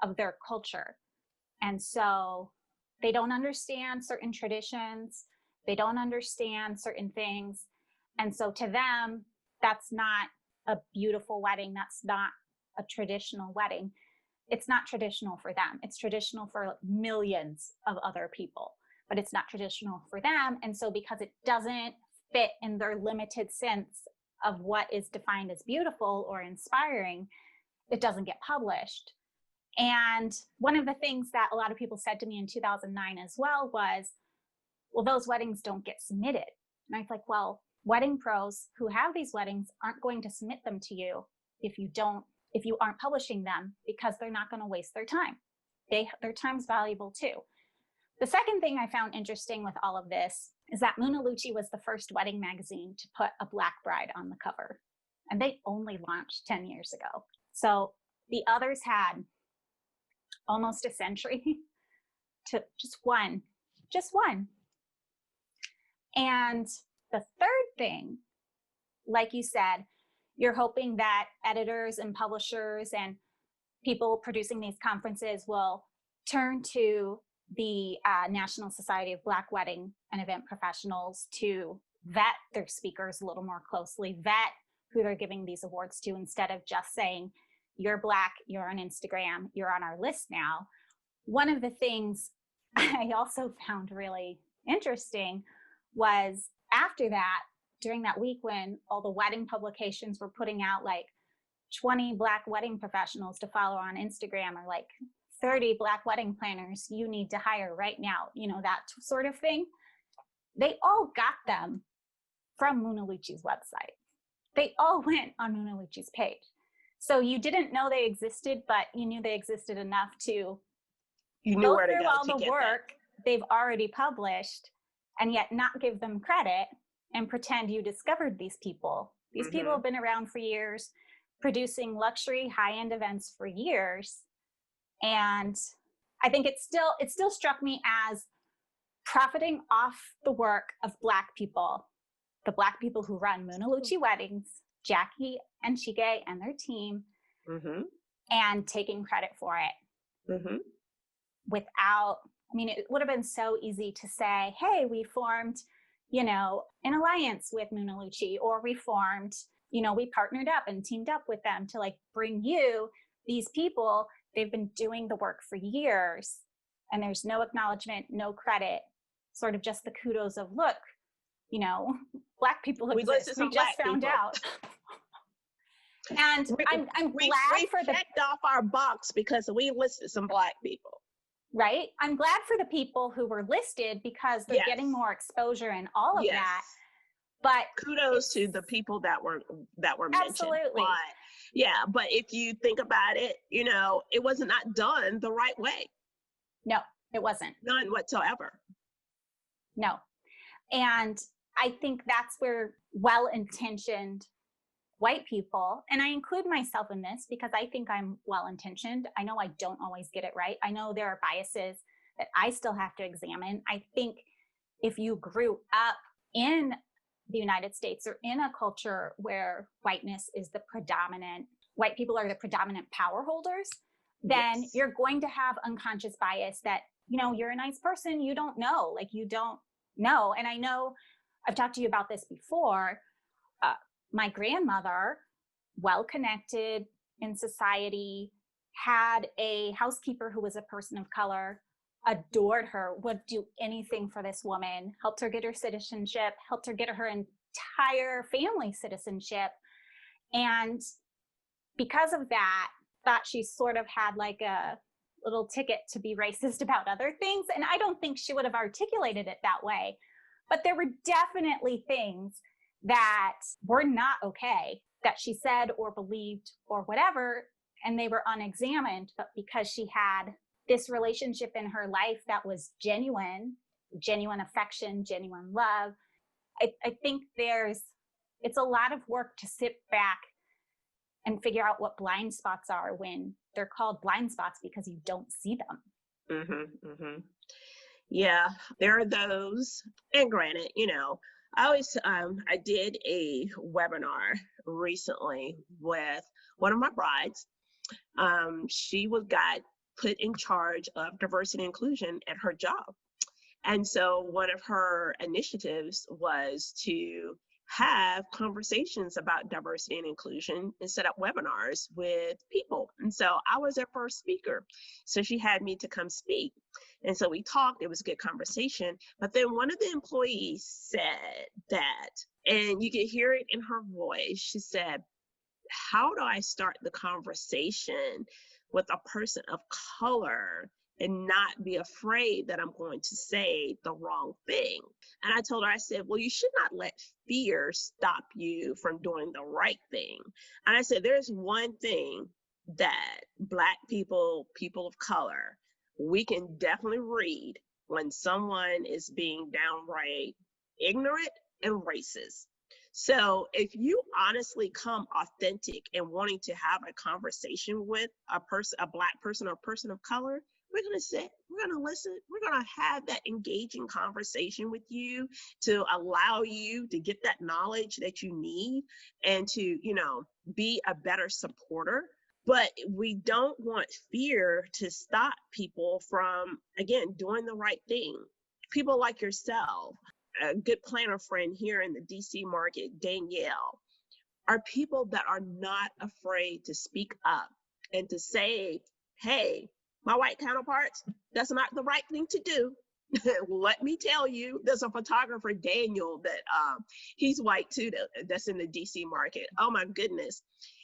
of their culture. And so they don't understand certain traditions. They don't understand certain things. And so to them, that's not a beautiful wedding. That's not a traditional wedding. It's not traditional for them. It's traditional for millions of other people, but it's not traditional for them. And so because it doesn't fit in their limited sense of what is defined as beautiful or inspiring, it doesn't get published. And one of the things that a lot of people said to me in 2009 as well was, well, those weddings don't get submitted. And I was like, well, wedding pros who have these weddings aren't going to submit them to you if you aren't publishing them, because they're not going to waste their time. Their time's valuable too. The second thing I found interesting with all of this is that Munalucci was the first wedding magazine to put a Black bride on the cover. And they only launched 10 years ago. So the others had almost a century to just one. And the third thing, like you said, you're hoping that editors and publishers and people producing these conferences will turn to the National Society of Black Wedding and Event Professionals to vet their speakers a little more closely, vet who they're giving these awards to, instead of just saying, you're Black, you're on Instagram, you're on our list now. One of the things I also found really interesting was after that, during that week when all the wedding publications were putting out like 20 Black wedding professionals to follow on Instagram, or like 30 Black wedding planners you need to hire right now, you know, that sort of thing. They all got them from Munalucci's website. They all went on Munalucci's page. So you didn't know they existed, but you knew they existed enough to go through all the work they've already published and yet not give them credit and pretend you discovered these people. These people have been around for years, producing luxury high-end events for years. And I think it still struck me as profiting off the work of Black people, the Black people who run Munalucci Weddings, Jackie and Chike and their team, and taking credit for it without, I mean, it would have been so easy to say, hey, we formed, you know, an alliance with Munalucci, or we formed, you know, we partnered up and teamed up with them to like bring you these people. They've been doing the work for years, and there's no acknowledgement, no credit, sort of just the kudos of, look, you know, Black people exist. We just found out. And I'm glad for the checked off our box because we listed some Black people. Right? I'm glad for the people who were listed because they're getting more exposure and all of that. But kudos to the people that were mentioned. Absolutely. But if you think about it, you know, it was not done the right way. No, it wasn't. None whatsoever. No. And I think that's where well-intentioned white people, and I include myself in this because I think I'm well-intentioned. I know I don't always get it right. I know there are biases that I still have to examine. I think if you grew up in the United States or in a culture where whiteness is white people are the predominant power holders, then you're going to have unconscious bias that, you know, you're a nice person, you don't know. And I know I've talked to you about this before. My grandmother, well-connected in society, had a housekeeper who was a person of color, adored her, would do anything for this woman, helped her get her citizenship, helped her get her entire family citizenship. And because of that, thought she sort of had like a little ticket to be racist about other things. And I don't think she would have articulated it that way. But there were definitely things that were not okay that she said or believed or whatever. and they were unexamined, but because she had this relationship in her life that was genuine affection, genuine love, I think it's a lot of work to sit back and figure out what blind spots are when they're called blind spots because you don't see them. Yeah, there are those. And granted, I did a webinar recently with one of my brides. She got put in charge of diversity and inclusion at her job. And so one of her initiatives was to have conversations about diversity and inclusion and set up webinars with people. And so I was their first speaker. So she had me to come speak. And so we talked, it was a good conversation. But then one of the employees said that, and you could hear it in her voice, she said, how do I start the conversation with a person of color and not be afraid that I'm going to say the wrong thing? And I told her, I said, well, you should not let fear stop you from doing the right thing. And I said, there's one thing that Black people, people of color, we can definitely read when someone is being downright ignorant and racist. So if you honestly come authentic and wanting to have a conversation with a Black person or a person of color, we're going to sit, we're going to listen, we're going to have that engaging conversation with you to allow you to get that knowledge that you need and to, be a better supporter. But we don't want fear to stop people from, again, doing the right thing. People like yourself, a good planner friend here in the DC market, Danielle, are people that are not afraid to speak up and to say, hey, my white counterparts, that's not the right thing to do. Let me tell you, there's a photographer, Daniel, that he's white too, that's in the DC market. Oh my goodness.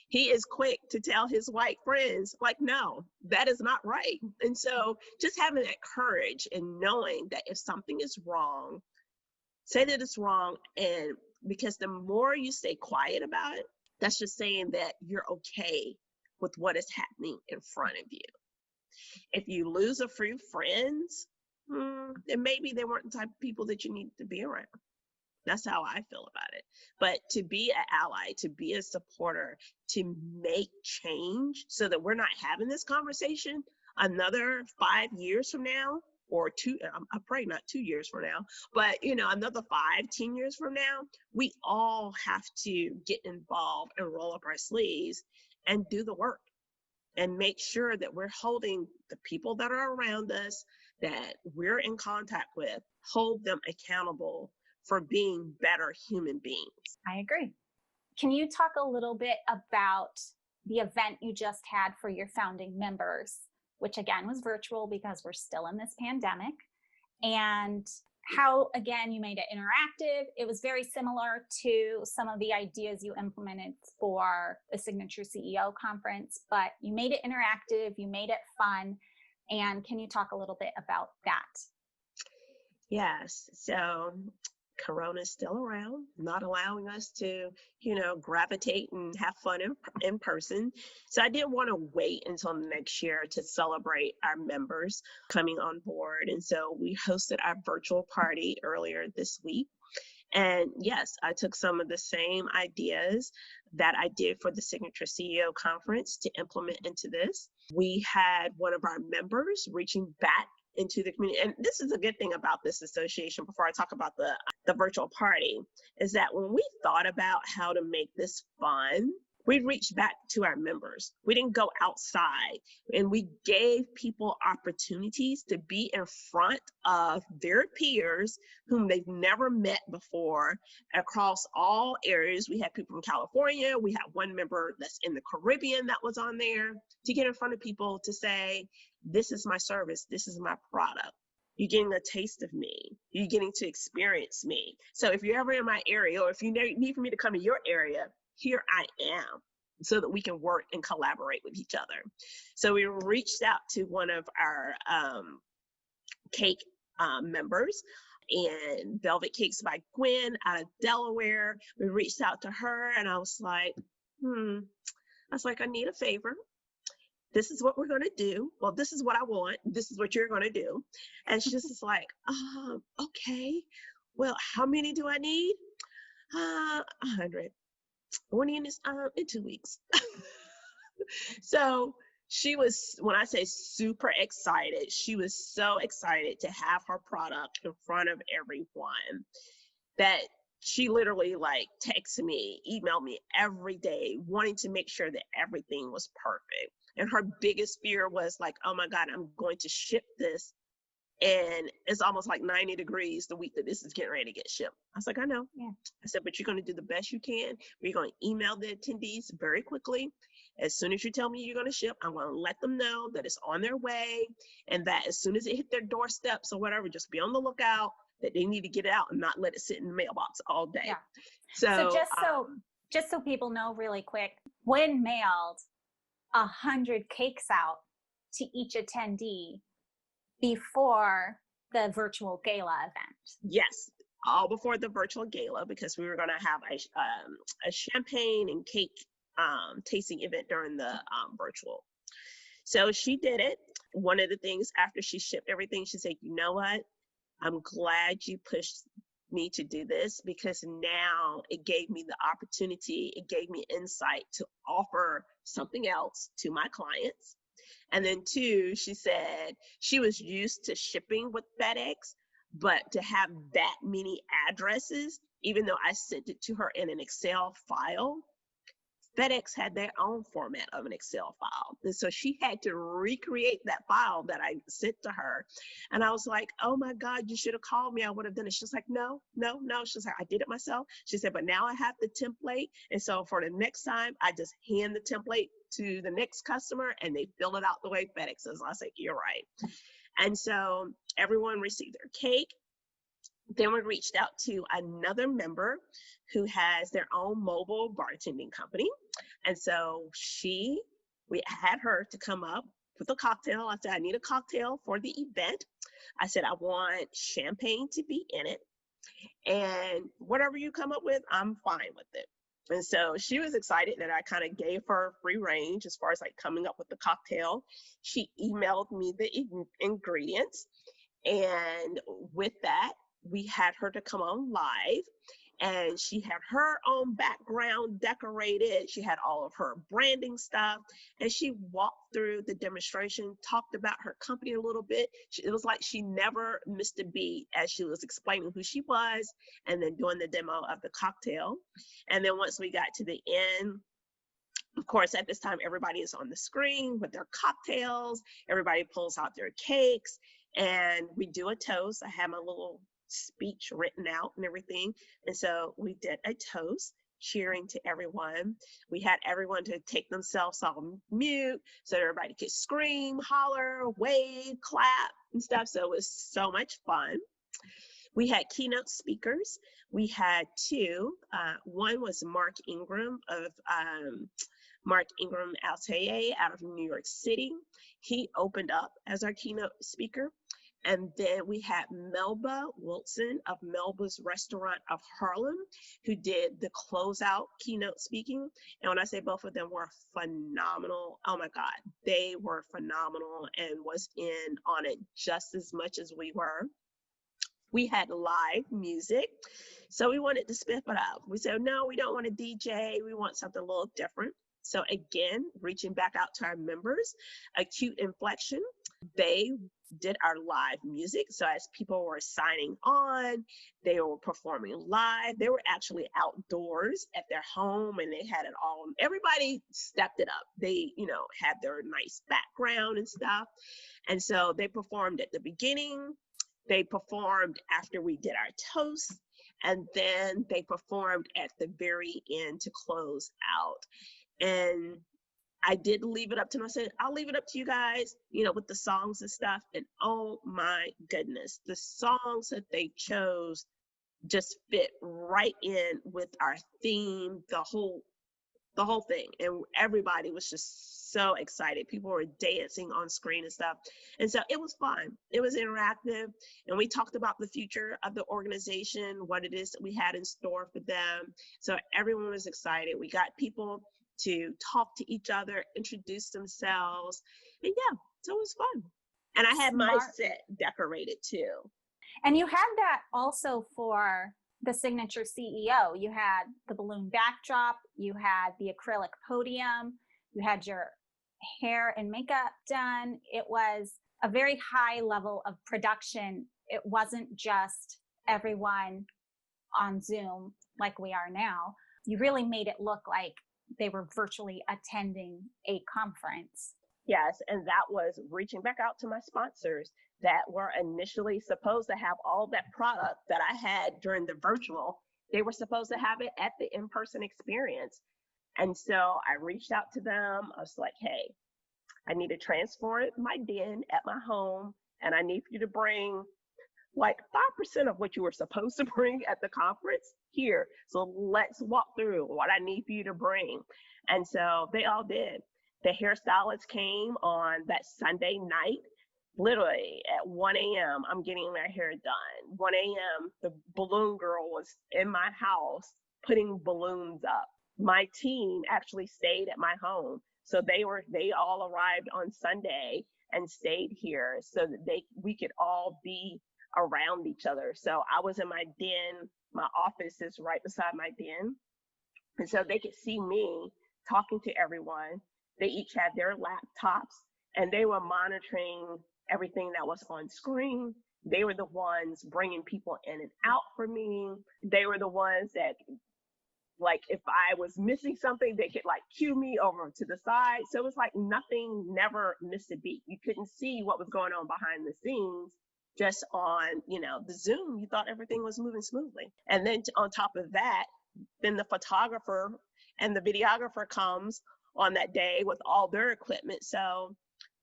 He is quick to tell his white friends, like, no, that is not right. And so just having that courage and knowing that if something is wrong, say that it's wrong. And because the more you stay quiet about it, that's just saying that you're okay with what is happening in front of you. If you lose a few friends, then maybe they weren't the type of people that you need to be around. That's how I feel about it. But to be an ally, to be a supporter, to make change so that we're not having this conversation another 5 years from now, or I pray not 2 years from now, but another 5-10 years from now, we all have to get involved and roll up our sleeves and do the work and make sure that we're holding the people that are around us, that we're in contact with, hold them accountable for being better human beings. I agree. Can you talk a little bit about the event you just had for your founding members, which again was virtual because we're still in this pandemic, and how, again, you made it interactive? It was very similar to some of the ideas you implemented for the Signature CEO conference, but you made it interactive, you made it fun. And can you talk a little bit about that? Yes. So Corona is still around, not allowing us to, gravitate and have fun in person. So I didn't want to wait until next year to celebrate our members coming on board. And so we hosted our virtual party earlier this week. And yes, I took some of the same ideas that I did for the Signature CEO conference to implement into this. We had one of our members reaching back into the community. And this is a good thing about this association, before I talk about the virtual party, is that when we thought about how to make this fun, we reached back to our members. We didn't go outside, and we gave people opportunities to be in front of their peers whom they've never met before across all areas. We had people from California. We had one member that's in the Caribbean that was on there, to get in front of people to say, this is my service. This is my product. You're getting a taste of me. You're getting to experience me. So if you're ever in my area, or if you need for me to come to your area, here I am, so that we can work and collaborate with each other. So we reached out to one of our cake members, and Velvet Cakes by Gwen out of Delaware. We reached out to her, and I was like, I need a favor. this is what we're going to do. Well, this is what I want. This is what you're going to do. And she's just like, okay, well, how many do I need? 100. When in 2 weeks. So she was, when I say super excited, she was so excited to have her product in front of everyone that she literally like texted me, emailed me every day, wanting to make sure that everything was perfect. And her biggest fear was like, oh my God, I'm going to ship this, and it's almost like 90 degrees the week that this is getting ready to get shipped. I was like, I know. Yeah. I said, but you're going to do the best you can. We're going to email the attendees very quickly. As soon as you tell me you're going to ship, I'm going to let them know that it's on their way, and that as soon as it hit their doorsteps or whatever, just be on the lookout, that they need to get it out and not let it sit in the mailbox all day. Yeah. So just so people know really quick, when mailed 100 cakes out to each attendee before the virtual gala event. Yes, all before the virtual gala, because we were going to have a champagne and cake tasting event during the virtual. So she did it. One of the things after she shipped everything, she said, you know what? I'm glad you pushed me to do this, because now it gave me the opportunity, it gave me insight to offer something else to my clients. And then two, she said she was used to shipping with FedEx, but to have that many addresses, even though I sent it to her in an Excel file, FedEx had their own format of an Excel file. And so she had to recreate that file that I sent to her. And I was like, oh my God, you should have called me. I would have done it. She's like, no. She's like, I did it myself. She said, but now I have the template. And so for the next time, I just hand the template to the next customer and they fill it out the way FedEx says. I was like, you're right. And so everyone received their cake. Then we reached out to another member who has their own mobile bartending company. And so we had her to come up with a cocktail. I said, I need a cocktail for the event. I said, I want champagne to be in it. And whatever you come up with, I'm fine with it. And so she was excited that I kind of gave her free range as far as like coming up with the cocktail. She emailed me the ingredients. And with that, we had her to come on live, and she had her own background decorated. She had all of her branding stuff, and she walked through the demonstration, talked about her company a little bit. It was like she never missed a beat as she was explaining who she was and then doing the demo of the cocktail. And then once we got to the end, of course, at this time, everybody is on the screen with their cocktails. Everybody pulls out their cakes, and we do a toast. I have my little speech written out and everything. And so we did a toast, cheering to everyone. We had everyone to take themselves on mute so everybody could scream, holler, wave, clap, and stuff. So it was so much fun. We had keynote speakers. We had two. One was Mark Ingram of Mark Ingram Altair out of New York City. He opened up as our keynote speaker. And then we had Melba Wilson of Melba's Restaurant of Harlem, who did the closeout keynote speaking. And when I say both of them were phenomenal, oh my God, they were phenomenal and was in on it just as much as we were. We had live music, so we wanted to spiff it up. We said, no, we don't want a DJ. We want something a little different. So again, reaching back out to our members, Acute Inflection, they did our live music. So as people were signing on, they were performing live. They were actually outdoors at their home, and they had it all. Everybody stepped it up. They, had their nice background and stuff. And so they performed at the beginning. They performed after we did our toast, and then they performed at the very end to close out. And I did leave it up to them. I said, I'll leave it up to you guys, with the songs and stuff. And oh my goodness, the songs that they chose just fit right in with our theme, the whole thing. And everybody was just so excited. People were dancing on screen and stuff. And so it was fun. It was interactive. And we talked about the future of the organization, what it is that we had in store for them. So everyone was excited. We got people to talk to each other, introduce themselves. And yeah, so it was fun. And I had my set decorated too. And you had that also for the signature CEO. You had the balloon backdrop, you had the acrylic podium, you had your hair and makeup done. It was a very high level of production. It wasn't just everyone on Zoom like we are now. You really made it look like they were virtually attending a conference. Yes, and that was reaching back out to my sponsors that were initially supposed to have all that product that I had during the virtual. They were supposed to have it at the in-person experience. And so I reached out to them. I was like, hey, I need to transform my den at my home, and I need for you to bring like 5% of what you were supposed to bring at the conference here. So let's walk through what I need for you to bring. And so they all did. The hairstylists came on that Sunday night, literally at 1 a.m. I'm getting my hair done. 1 a.m. the balloon girl was in my house putting balloons up. My team actually stayed at my home. So they all arrived on Sunday and stayed here so that we could all be around each other. So I was in my den. My office is right beside my den. And so they could see me talking to everyone. They each had their laptops and they were monitoring everything that was on screen. They were the ones bringing people in and out for me. They were the ones that, like, if I was missing something, they could like cue me over to the side. So it was like nothing never missed a beat. You couldn't see what was going on behind the scenes. Just on, the Zoom, you thought everything was moving smoothly. And then on top of that, then the photographer and the videographer comes on that day with all their equipment. So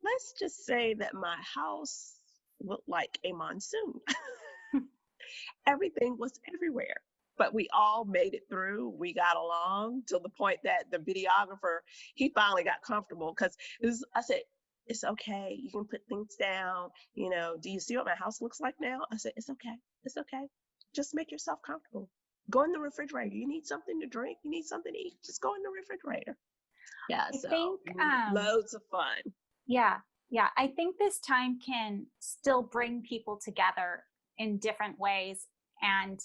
let's just say that my house looked like a monsoon. Everything was everywhere. But we all made it through. We got along to the point that the videographer, he finally got comfortable because I said, it's okay. You can put things down. Do you see what my house looks like now? I said, it's okay. It's okay. Just make yourself comfortable. Go in the refrigerator. You need something to drink. You need something to eat. Just go in the refrigerator. Yeah. I think loads of fun. Yeah. Yeah. I think this time can still bring people together in different ways and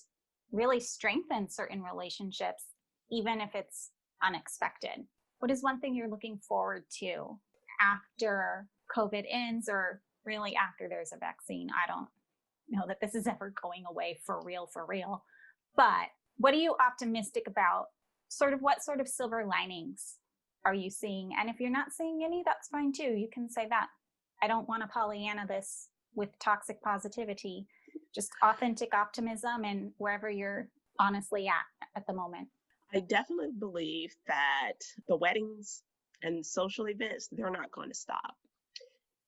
really strengthen certain relationships, even if it's unexpected. What is one thing you're looking forward to after COVID ends, or really after there's a vaccine? I don't know that this is ever going away for real. But what are you optimistic about? What sort of silver linings are you seeing? And if you're not seeing any, that's fine too. You can say that. I don't want to Pollyanna this with toxic positivity, just authentic optimism and wherever you're honestly at the moment. I definitely believe that the weddings and social events, they're not going to stop.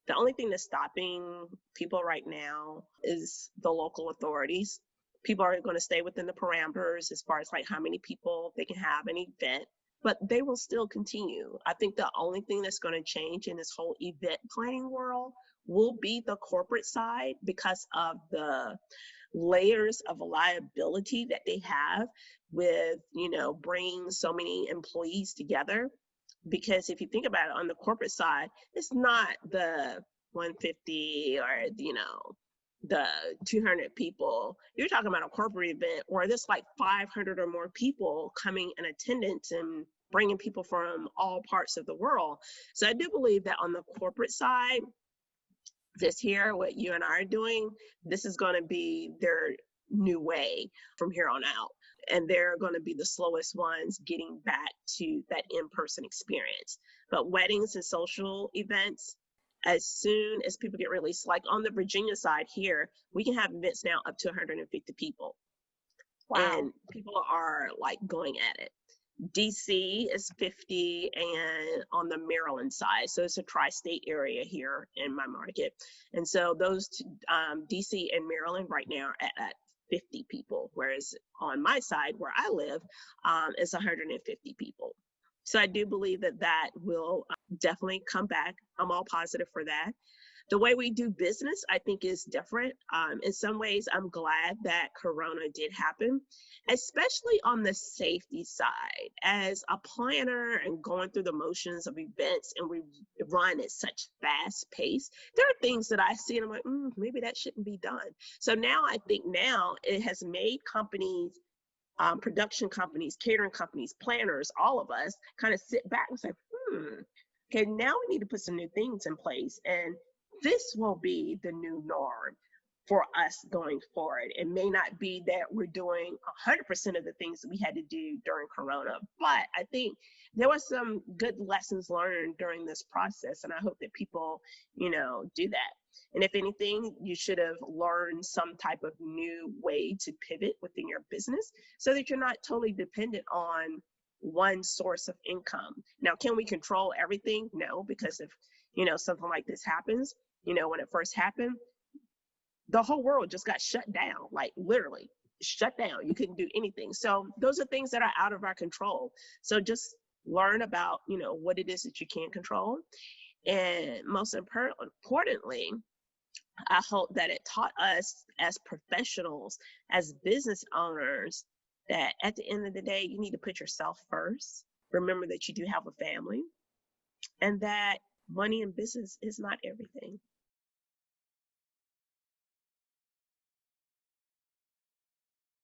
The only thing that's stopping people right now is the local authorities. People are going to stay within the parameters as far as like how many people they can have an event, but they will still continue. I think the only thing that's going to change in this whole event planning world will be the corporate side because of the layers of liability that they have with, bringing so many employees together. Because if you think about it, on the corporate side, it's not the 150 or, the 200 people. You're talking about a corporate event where there's like 500 or more people coming in attendance and bringing people from all parts of the world. So I do believe that on the corporate side, this here, what you and I are doing, this is going to be their new way from here on out. And they're going to be the slowest ones getting back to that in-person experience. But weddings and social events, as soon as people get released, like on the Virginia side here, we can have events now up to 150 people. Wow. And people are like going at it. DC is 50, and on the Maryland side, so it's a tri-state area here in my market. And so those DC and Maryland right now are at 50 people, whereas on my side where I live, it's 150 people. So I do believe that will definitely come back. I'm all positive for that. The way we do business, I think, is different. In some ways, I'm glad that Corona did happen, especially on the safety side. As a planner and going through the motions of events, and we run at such fast pace, there are things that I see and I'm like, maybe that shouldn't be done. So now I think now it has made companies, production companies, catering companies, planners, all of us kind of sit back and say, okay, now we need to put some new things in place. And this will be the new norm for us going forward. It may not be that we're doing 100% of the things that we had to do during Corona, but I think there were some good lessons learned during this process. And I hope that people, do that. And if anything, you should have learned some type of new way to pivot within your business so that you're not totally dependent on one source of income. Now, can we control everything? No, because if, something like this happens, when it first happened, the whole world just got shut down, like literally shut down. You couldn't do anything. So those are things that are out of our control. So just learn about, what it is that you can control. And most importantly, I hope that it taught us as professionals, as business owners, that at the end of the day, you need to put yourself first. Remember that you do have a family and that money in business is not everything.